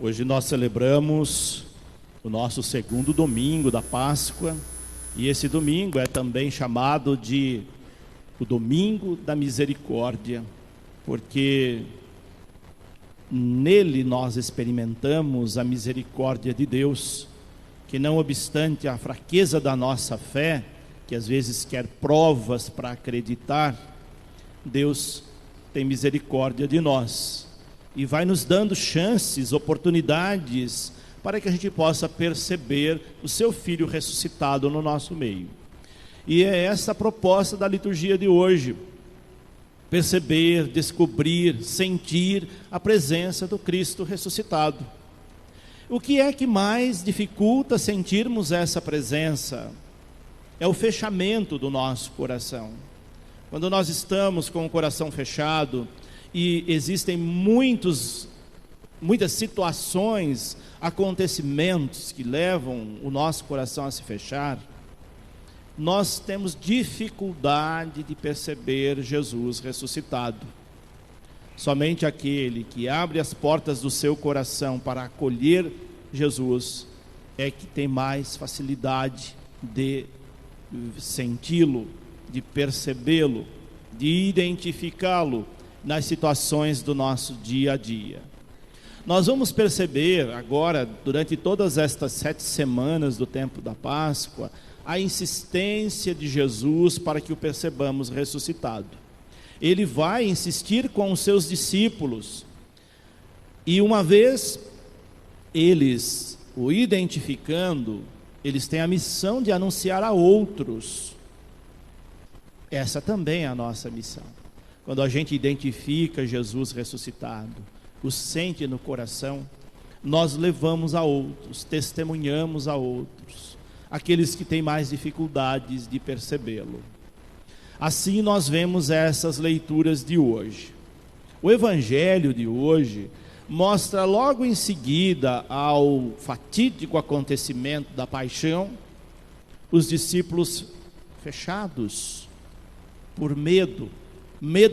Hoje nós celebramos o nosso segundo domingo da Páscoa, e esse domingo é também chamado de o Domingo da Misericórdia, porque nele nós experimentamos a misericórdia de Deus, que não obstante a fraqueza da nossa fé, que às vezes quer provas para acreditar, Deus tem misericórdia de nós e vai nos dando chances, oportunidades para que a gente possa perceber o seu Filho ressuscitado no nosso meio. E é essa a proposta da liturgia de hoje: perceber, descobrir, sentir a presença do Cristo ressuscitado. O que é que mais dificulta sentirmos essa presença? É o fechamento do nosso coração. Quando nós estamos com o coração fechado e existem muitas situações, acontecimentos que levam o nosso coração a se fechar, nós temos dificuldade de perceber Jesus ressuscitado. Somente aquele que abre as portas do seu coração para acolher Jesus é que tem mais facilidade de senti-lo, de percebê-lo, de identificá-lo nas situações do nosso dia a dia. Nós vamos perceber agora, durante todas estas 7 semanas do tempo da Páscoa, a insistência de Jesus para que o percebamos ressuscitado. Ele vai insistir com os seus discípulos, e uma vez eles o identificando, eles têm a missão de anunciar a outros. Essa também é a nossa missão. Quando a gente identifica Jesus ressuscitado, o sente no coração, nós levamos a outros, testemunhamos a outros, aqueles que têm mais dificuldades de percebê-lo. Assim nós vemos essas leituras de hoje. O evangelho de hoje mostra logo em seguida ao fatídico acontecimento da paixão, os discípulos fechados por medo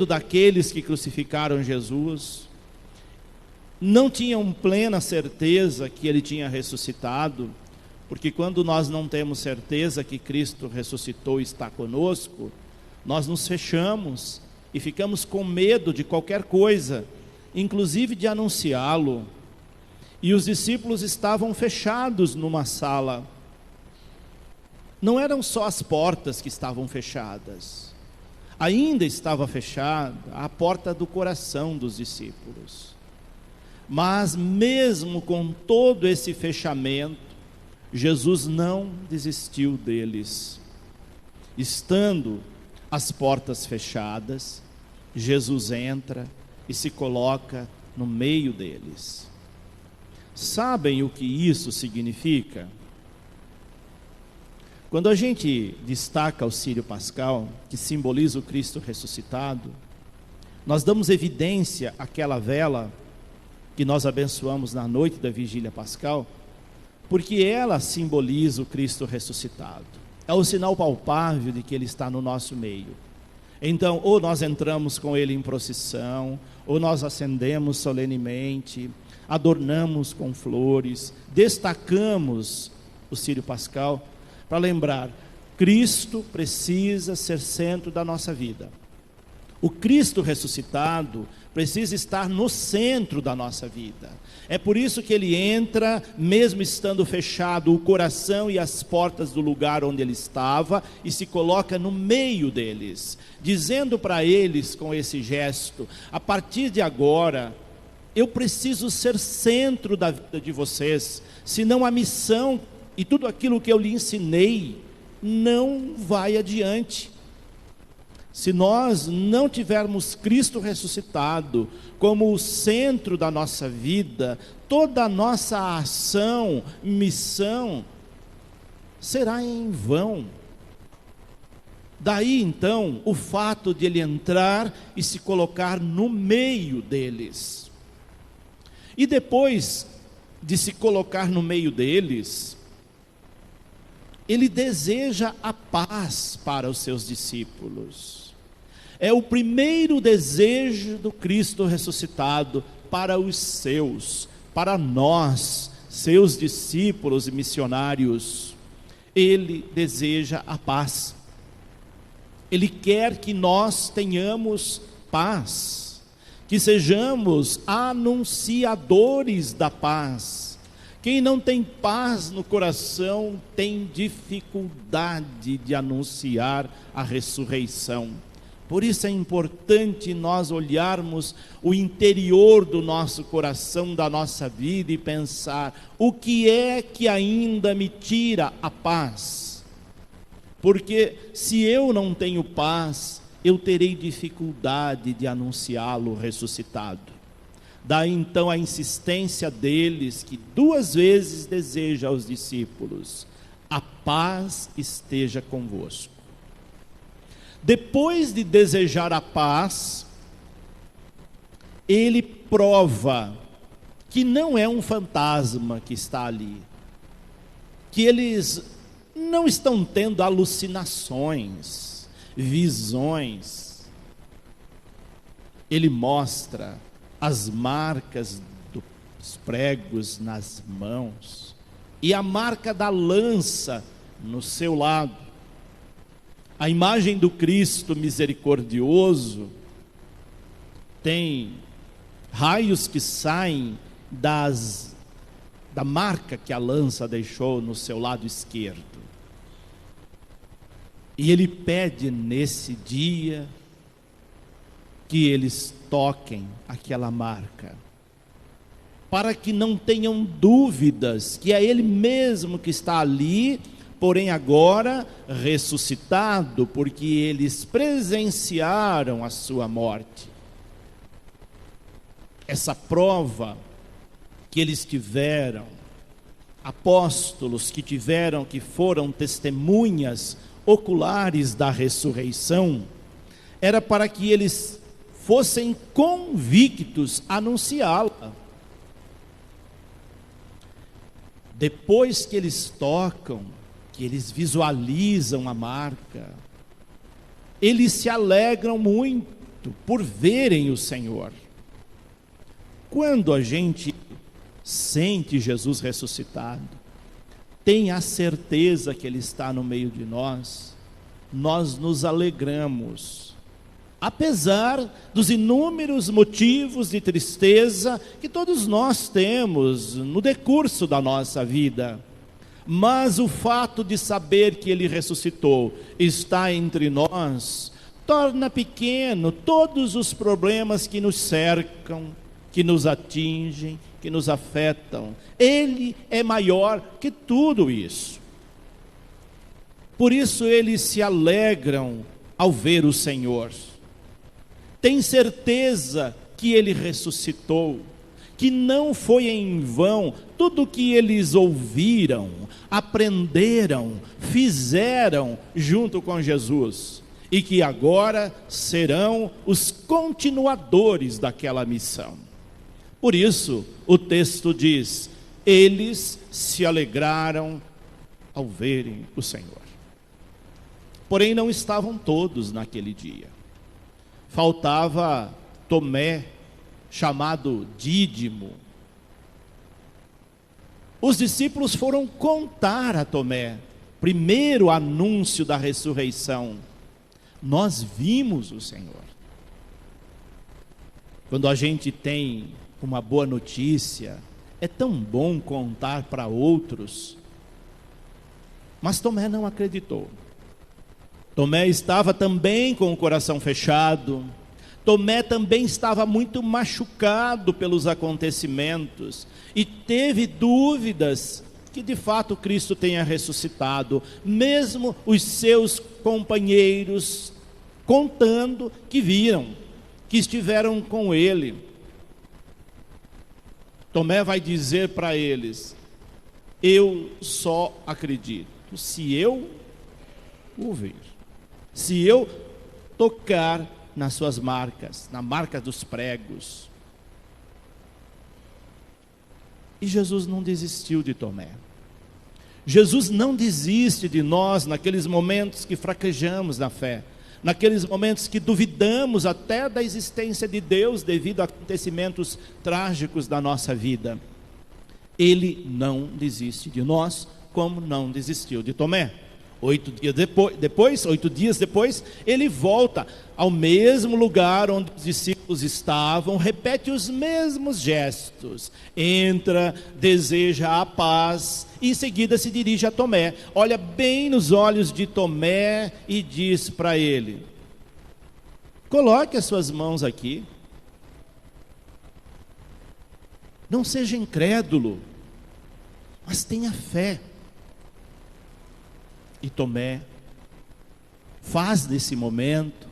daqueles que crucificaram Jesus, não tinham plena certeza que ele tinha ressuscitado, porque quando nós não temos certeza que Cristo ressuscitou e está conosco, nós nos fechamos e ficamos com medo de qualquer coisa, inclusive de anunciá-lo. E os discípulos estavam fechados numa sala. Não eram só as portas que estavam fechadas, ainda estava fechada a porta do coração dos discípulos. Mas mesmo com todo esse fechamento, Jesus não desistiu deles. Estando as portas fechadas, Jesus entra e se coloca no meio deles. Sabem o que isso significa? Quando a gente destaca o Círio Pascal, que simboliza o Cristo ressuscitado, nós damos evidência àquela vela que nós abençoamos na noite da Vigília Pascal, porque ela simboliza o Cristo ressuscitado. É o sinal palpável de que Ele está no nosso meio. Então, ou nós entramos com Ele em procissão, ou nós acendemos solenemente, adornamos com flores, destacamos o Círio Pascal, para lembrar, Cristo precisa ser centro da nossa vida. O Cristo ressuscitado precisa estar no centro da nossa vida. É por isso que Ele entra, mesmo estando fechado o coração e as portas do lugar onde Ele estava, e se coloca no meio deles, dizendo para eles com esse gesto: a partir de agora, eu preciso ser centro da vida de vocês, senão a missão e tudo aquilo que eu lhe ensinei não vai adiante. Se nós não tivermos Cristo ressuscitado como o centro da nossa vida, toda a nossa ação, missão, será em vão. Daí então o fato de Ele entrar e se colocar no meio deles. E depois de se colocar no meio deles, Ele deseja a paz para os seus discípulos. É o primeiro desejo do Cristo ressuscitado para os seus, para nós, seus discípulos e missionários, Ele deseja a paz. Ele quer que nós tenhamos paz, que sejamos anunciadores da paz. Quem não tem paz no coração tem dificuldade de anunciar a ressurreição. Por isso é importante nós olharmos o interior do nosso coração, da nossa vida e pensar: o que é que ainda me tira a paz? Porque se eu não tenho paz, eu terei dificuldade de anunciá-lo ressuscitado. Daí então a insistência deles, que 2 vezes deseja aos discípulos: a paz esteja convosco. Depois de desejar a paz, ele prova que não é um fantasma que está ali, que eles não estão tendo alucinações, visões. Ele mostra as marcas dos pregos nas mãos e a marca da lança no seu lado. A imagem do Cristo misericordioso tem raios que saem da marca que a lança deixou no seu lado esquerdo. E ele pede nesse dia que eles toquem aquela marca, para que não tenham dúvidas que é ele mesmo que está ali, porém agora ressuscitado, porque eles presenciaram a sua morte. Essa prova que eles tiveram, apóstolos que foram testemunhas oculares da ressurreição, era para que eles fossem convictos a anunciá-la. Depois que eles tocam, que eles visualizam a marca, eles se alegram muito por verem o Senhor. Quando a gente sente Jesus ressuscitado, tem a certeza que Ele está no meio de nós, nós nos alegramos, apesar dos inúmeros motivos de tristeza que todos nós temos no decurso da nossa vida. Mas o fato de saber que Ele ressuscitou, está entre nós, torna pequeno todos os problemas que nos cercam, que nos atingem, que nos afetam. Ele é maior que tudo isso. Por isso eles se alegram ao ver o Senhor. Tem certeza que Ele ressuscitou, que não foi em vão tudo que eles ouviram, aprenderam, fizeram junto com Jesus, e que agora serão os continuadores daquela missão. Por isso o texto diz: eles se alegraram ao verem o Senhor. Porém não estavam todos naquele dia. Faltava Tomé, chamado Dídimo. Os discípulos foram contar a Tomé, primeiro anúncio da ressurreição: nós vimos o Senhor. Quando a gente tem uma boa notícia, é tão bom contar para outros. Mas Tomé não acreditou. Tomé estava também com o coração fechado. Tomé também estava muito machucado pelos acontecimentos e teve dúvidas que de fato Cristo tenha ressuscitado, mesmo os seus companheiros contando que viram, que estiveram com ele. Tomé vai dizer para eles: eu só acredito se eu ouvir, se eu tocar nas suas marcas, na marca dos pregos. E Jesus não desistiu de Tomé. Jesus não desiste de nós naqueles momentos que fraquejamos na fé, naqueles momentos que duvidamos até da existência de Deus devido a acontecimentos trágicos da nossa vida. Ele não desiste de nós, como não desistiu de Tomé. 8 dias depois, ele volta ao mesmo lugar onde os discípulos estavam, repete os mesmos gestos, entra, deseja a paz, e em seguida se dirige a Tomé, olha bem nos olhos de Tomé e diz para ele: coloque as suas mãos aqui, não seja incrédulo, mas tenha fé. E Tomé faz desse momento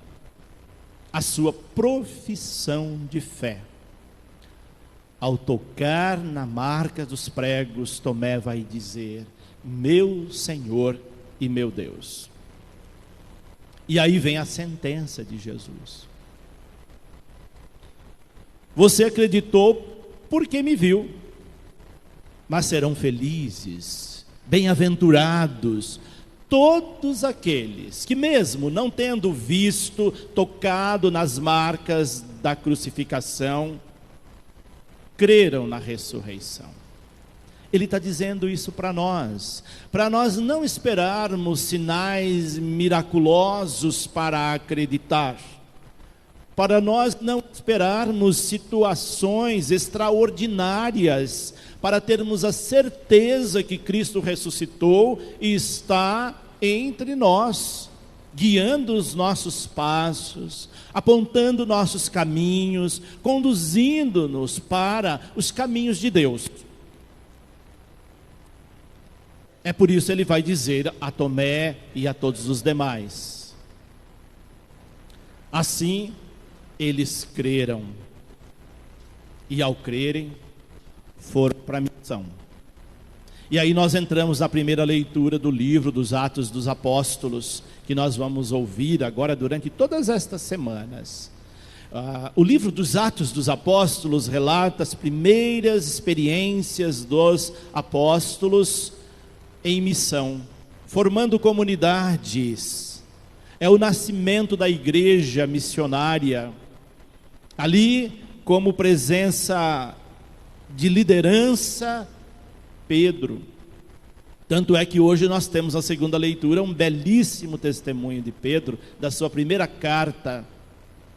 a sua profissão de fé. Ao tocar na marca dos pregos, Tomé vai dizer: meu Senhor e meu Deus. E aí vem a sentença de Jesus: você acreditou porque me viu, mas serão felizes, bem-aventurados todos aqueles que, mesmo não tendo visto, tocado nas marcas da crucificação, creram na ressurreição. Ele está dizendo isso para nós não esperarmos sinais miraculosos para acreditar, para nós não esperarmos situações extraordinárias para termos a certeza que Cristo ressuscitou e está entre nós, guiando os nossos passos, apontando nossos caminhos, conduzindo-nos para os caminhos de Deus. É por isso ele vai dizer a Tomé e a todos os demais: assim eles creram, e ao crerem foram para a missão. E aí nós entramos na primeira leitura do livro dos Atos dos Apóstolos, que nós vamos ouvir agora durante todas estas semanas. O livro dos Atos dos Apóstolos relata as primeiras experiências dos apóstolos em missão, formando comunidades. É o nascimento da igreja missionária. Ali, como presença de liderança, Pedro. Tanto é que hoje nós temos a segunda leitura, um belíssimo testemunho de Pedro, da sua primeira carta,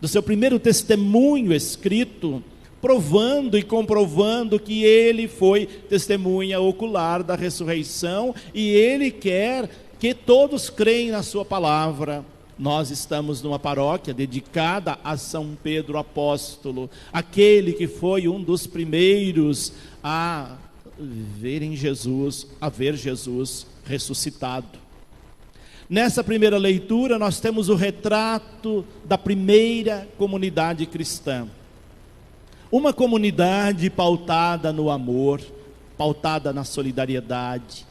do seu primeiro testemunho escrito, provando e comprovando que ele foi testemunha ocular da ressurreição, e ele quer que todos creem na sua palavra. Nós estamos numa paróquia dedicada a São Pedro Apóstolo, aquele que foi um dos primeiros a ver Jesus ressuscitado. Nessa primeira leitura nós temos o retrato da primeira comunidade cristã. Uma comunidade pautada no amor, pautada na solidariedade,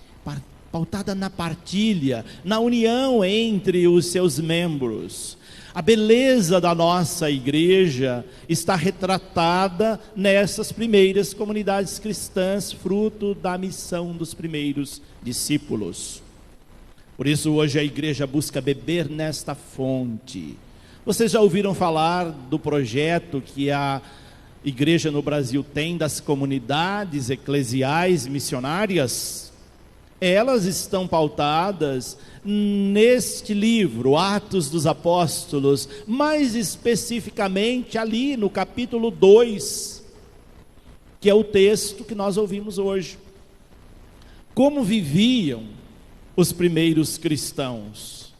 pautada na partilha, na união entre os seus membros. A beleza da nossa igreja está retratada nessas primeiras comunidades cristãs, fruto da missão dos primeiros discípulos. Por isso hoje a igreja busca beber nesta fonte. Vocês já ouviram falar do projeto que a igreja no Brasil tem das comunidades eclesiais missionárias? Elas estão pautadas neste livro, Atos dos Apóstolos, mais especificamente ali no capítulo 2, que é o texto que nós ouvimos hoje. Como viviam os primeiros cristãos?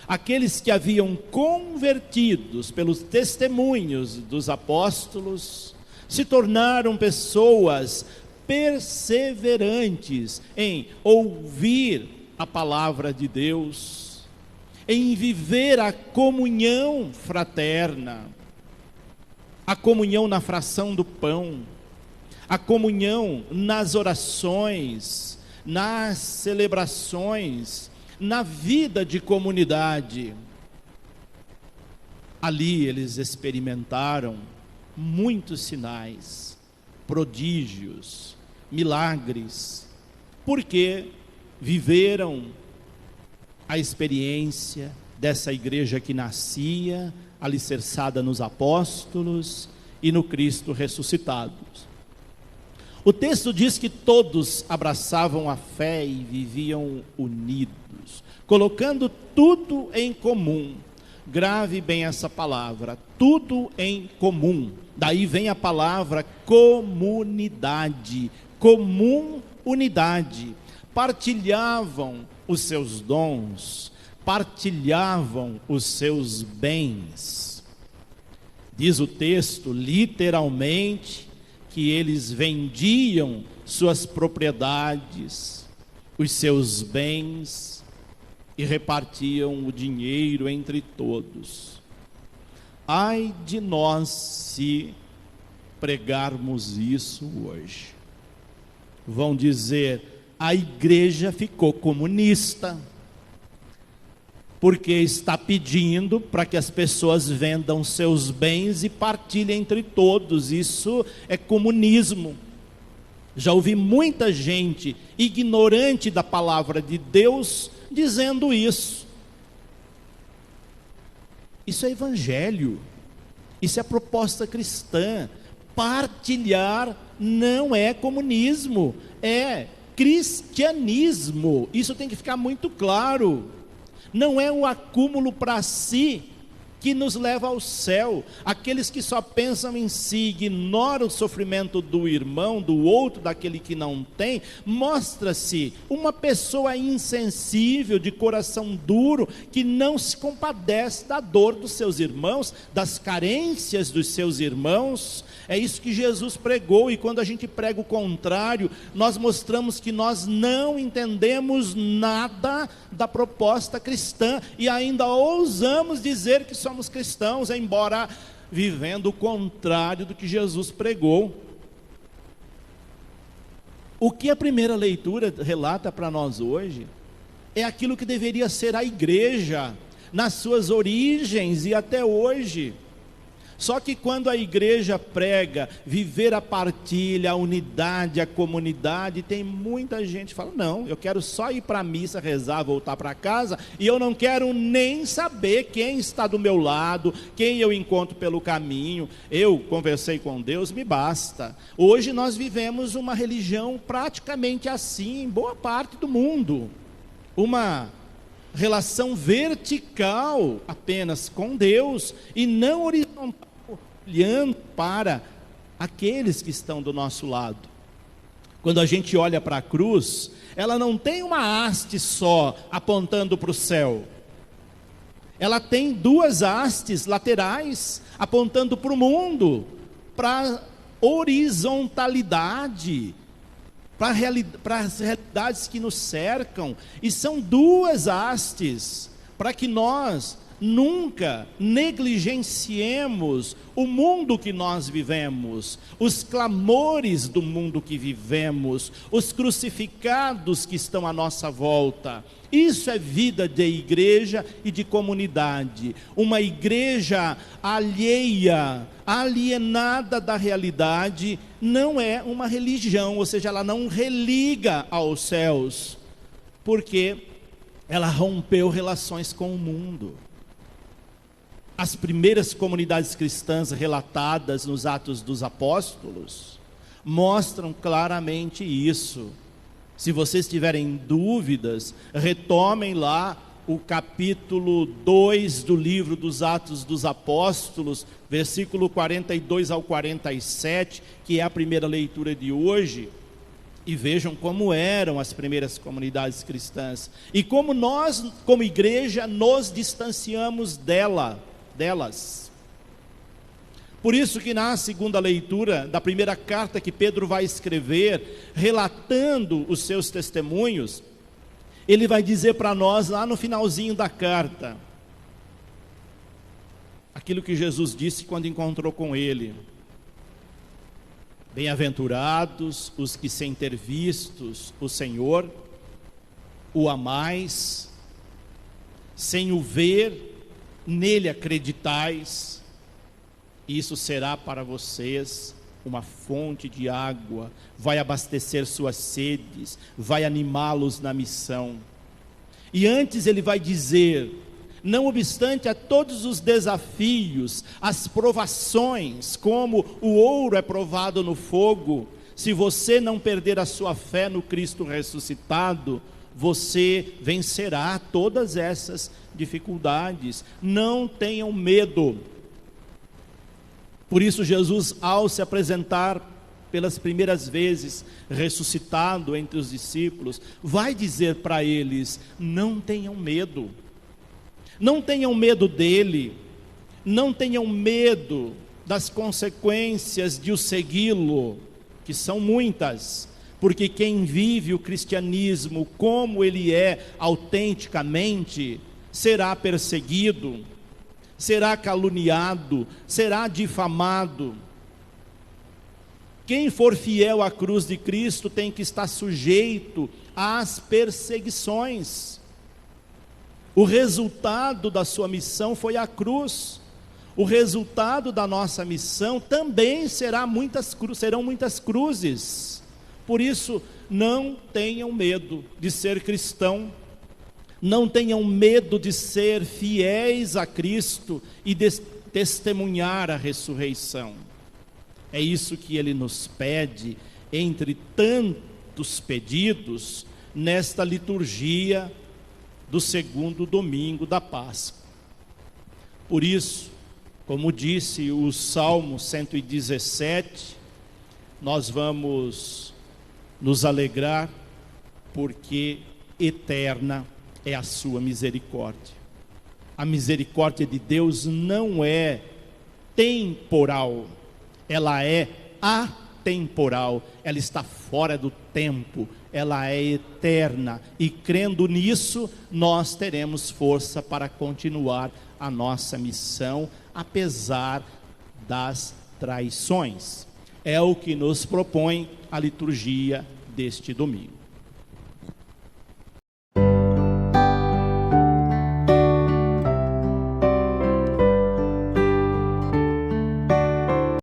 Aqueles que haviam convertidos pelos testemunhos dos apóstolos, se tornaram pessoas perseverantes em ouvir a palavra de Deus, em viver a comunhão fraterna, a comunhão na fração do pão, a comunhão nas orações, nas celebrações, na vida de comunidade. Ali eles experimentaram muitos sinais, prodígios, milagres, porque viveram a experiência dessa igreja que nascia, alicerçada nos apóstolos e no Cristo ressuscitado. O texto diz que todos abraçavam a fé e viviam unidos, colocando tudo em comum. Grave bem essa palavra, tudo em comum. Daí vem a palavra comunidade, comum unidade. Partilhavam os seus dons, partilhavam os seus bens. Diz o texto, literalmente, que eles vendiam suas propriedades, os seus bens, e repartiam o dinheiro entre todos. Ai de nós se pregarmos isso hoje. Vão dizer, a igreja ficou comunista, porque está pedindo para que as pessoas vendam seus bens e partilhem entre todos. Isso é comunismo. Já ouvi muita gente ignorante da palavra de Deus dizendo isso. Isso é evangelho, isso é proposta cristã. Partilhar não é comunismo, é cristianismo. Isso tem que ficar muito claro. Não é um acúmulo para si que nos leva ao céu. Aqueles que só pensam em si, ignoram o sofrimento do irmão, do outro, daquele que não tem, mostra-se uma pessoa insensível, de coração duro, que não se compadece da dor dos seus irmãos, das carências dos seus irmãos. É isso que Jesus pregou, e quando a gente prega o contrário, nós mostramos que nós não entendemos nada da proposta cristã, e ainda ousamos dizer que somos cristãos, embora vivendo o contrário do que Jesus pregou. O que a primeira leitura relata para nós hoje, é aquilo que deveria ser a igreja, nas suas origens e até hoje. Só que quando a igreja prega viver a partilha, a unidade, a comunidade, tem muita gente que fala, não, eu quero só ir para a missa, rezar, voltar para casa, e eu não quero nem saber quem está do meu lado, quem eu encontro pelo caminho. Eu conversei com Deus, me basta. Hoje nós vivemos uma religião praticamente assim, em boa parte do mundo. Uma relação vertical apenas com Deus, e não horizontal, olhando para aqueles que estão do nosso lado. Quando a gente olha para a cruz, ela não tem uma haste só apontando para o céu. Ela tem duas hastes laterais apontando para o mundo, para horizontalidade, para as realidades que nos cercam. E são duas hastes para que nós nunca negligenciemos o mundo que nós vivemos, os clamores do mundo que vivemos, os crucificados que estão à nossa volta. Isso é vida de igreja e de comunidade. Uma igreja alheia, alienada da realidade, não é uma religião, ou seja, ela não religa aos céus, porque ela rompeu relações com o mundo. As primeiras comunidades cristãs relatadas nos Atos dos Apóstolos mostram claramente isso. Se vocês tiverem dúvidas, retomem lá o capítulo 2 do livro dos Atos dos Apóstolos, versículo 42 ao 47, que é a primeira leitura de hoje, e vejam como eram as primeiras comunidades cristãs, e como nós, como igreja, nos distanciamos delas. Por isso que na segunda leitura da primeira carta que Pedro vai escrever, relatando os seus testemunhos, ele vai dizer para nós lá no finalzinho da carta, aquilo que Jesus disse quando encontrou com ele: bem-aventurados os que, sem ter vistos o Senhor, o amais, sem o ver, nele acreditais. Isso será para vocês uma fonte de água, vai abastecer suas sedes, vai animá-los na missão. E antes ele vai dizer: não obstante a todos os desafios, as provações, como o ouro é provado no fogo, se você não perder a sua fé no Cristo ressuscitado, você vencerá todas essas dificuldades. Não tenham medo. Por isso Jesus, ao se apresentar pelas primeiras vezes ressuscitado entre os discípulos, vai dizer para eles: não tenham medo. Não tenham medo dele. Não tenham medo das consequências de o segui-lo, que são muitas, porque quem vive o cristianismo como ele é autenticamente, será perseguido, será caluniado, será difamado. Quem for fiel à cruz de Cristo tem que estar sujeito às perseguições. O resultado da sua missão foi a cruz. O resultado da nossa missão também serão muitas cruzes. Por isso, não tenham medo de ser cristão, não tenham medo de ser fiéis a Cristo e de testemunhar a ressurreição. É isso que ele nos pede, entre tantos pedidos, nesta liturgia do segundo domingo da Páscoa. Por isso, como disse o Salmo 117, nós vamos nos alegrar, porque eterna é a sua misericórdia. A misericórdia de Deus não é temporal, ela é atemporal, ela está fora do tempo, ela é eterna, e crendo nisso, nós teremos força para continuar a nossa missão, apesar das traições. É o que nos propõe a liturgia deste domingo.